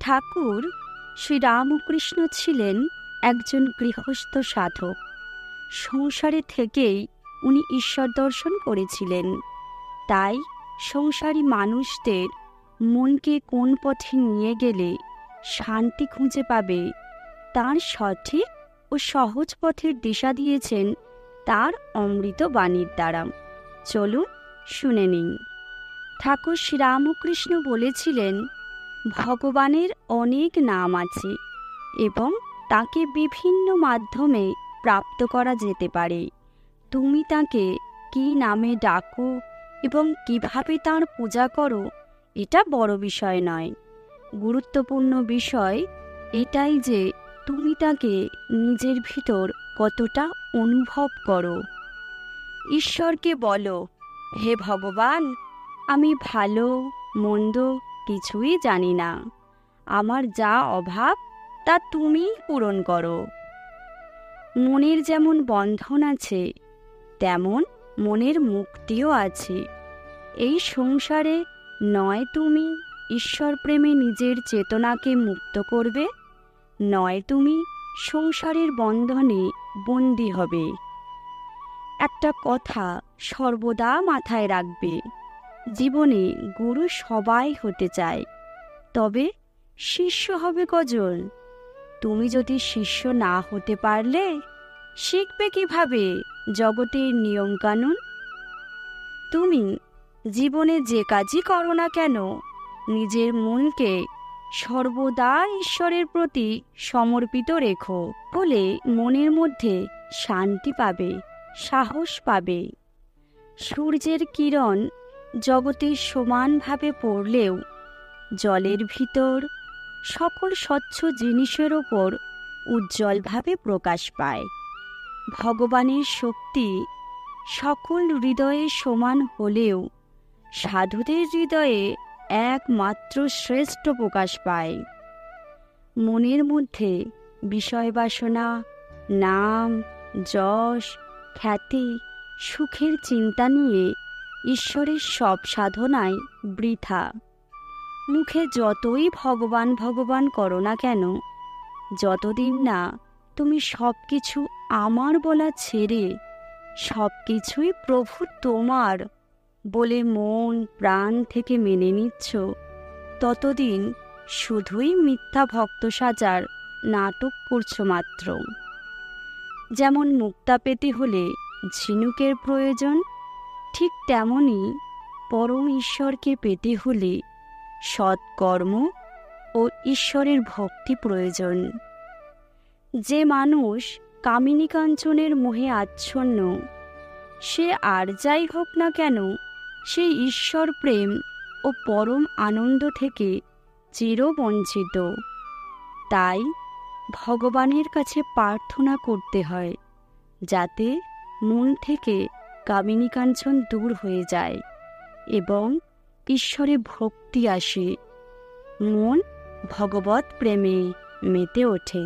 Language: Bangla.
ঠাকুর শ্রীরামকৃষ্ণ ছিলেন একজন গৃহস্থ সাধক। সংসারে থেকেই উনি ঈশ্বর দর্শন করেছিলেন। তাই সংসারী মানুষদের মনকে কোন পথে নিয়ে গেলে শান্তি খুঁজে পাবে তার সঠিক ও সহজ পথের দিশা দিয়েছেন তার অমৃত বাণীর দ্বারা। চলুন শুনে নিন। ঠাকুর শ্রীরামকৃষ্ণ বলেছিলেন, ভগবানের অনেক নাম আছে এবং তাকে বিভিন্ন মাধ্যমে প্রাপ্ত করা যেতে পারে। তুমি তাকে কী নামে ডাকো এবং কিভাবে তার পূজা করো এটা বড় বিষয় নয়। গুরুত্বপূর্ণ বিষয় এটাই যে তুমি তাকে নিজের ভিতর কতটা অনুভব করো। ঈশ্বরকে বলো, হে ভগবান, আমি ভালো মন্দ কিছুই জানি না, আমার যা অভাব তা তুমিই পূরণ করো। মনের যেমন বন্ধন আছে তেমন মনের মুক্তিও আছে। এই সংসারে নয় তুমি ঈশ্বর প্রেমে নিজের চেতনাকে মুক্ত করবে, নয় তুমি সংসারের বন্ধনে বন্দী হবে। একটা কথা সর্বদা মাথায় রাখবে, জীবনে গুরু সবাই হতে চায়, তবে শিষ্য হবে কজন? তুমি যদি শিষ্য না হতে পারলে শিখবে কিভাবে জগতের নিয়মকানুন? তুমি জীবনে যে কাজই করো না কেন, নিজের মনকে সর্বদা ঈশ্বরের প্রতি সমর্পিত রেখো, বলে মনের মধ্যে শান্তি পাবে, সাহস পাবে। সূর্যের কিরণ জগতে সমানভাবে পড়লেও জলের ভিতর সকল স্বচ্ছ জিনিসের ওপর উজ্জ্বলভাবে প্রকাশ পায়। ভগবানের শক্তি সকল হৃদয়ে সমান হলেও সাধুদের হৃদয়ে একমাত্র শ্রেষ্ঠ প্রকাশ পায়। মনের মধ্যে বিষয় বাসনা, নাম, যশ, খ্যাতি, সুখের চিন্তা নিয়ে ঈশ্বরের সব সাধনায় বৃথা। মুখে যতই ভগবান ভগবান করো না কেন, যতদিন না তুমি সব কিছু আমার বলা ছেড়ে সব কিছুই প্রভু তোমার বলে মন প্রাণ থেকে মেনে নিচ্ছ, ততদিন শুধুই মিথ্যা ভক্ত সাজার নাটক করছো মাত্র। যেমন মুক্তা পেতে হলে ঝিনুকের প্রয়োজন, ঠিক তেমনি পরম ঈশ্বরকে পেতে হলে সৎকর্ম ও ঈশ্বরের ভক্তি প্রয়োজন। যে মানুষ কামিনী কাঞ্চনের মোহে আচ্ছন্ন, সে আর যাই হোক না কেন সেই ঈশ্বর প্রেম ও পরম আনন্দ থেকে চিরবঞ্চিত। তাই ভগবানের কাছে প্রার্থনা করতে হয় যাতে মন থেকে কামিনী কাঞ্চন দূর হয়ে যায় এবং ঈশ্বরে ভক্তি আসে, মন ভগবৎ প্রেমে মেতে ওঠে।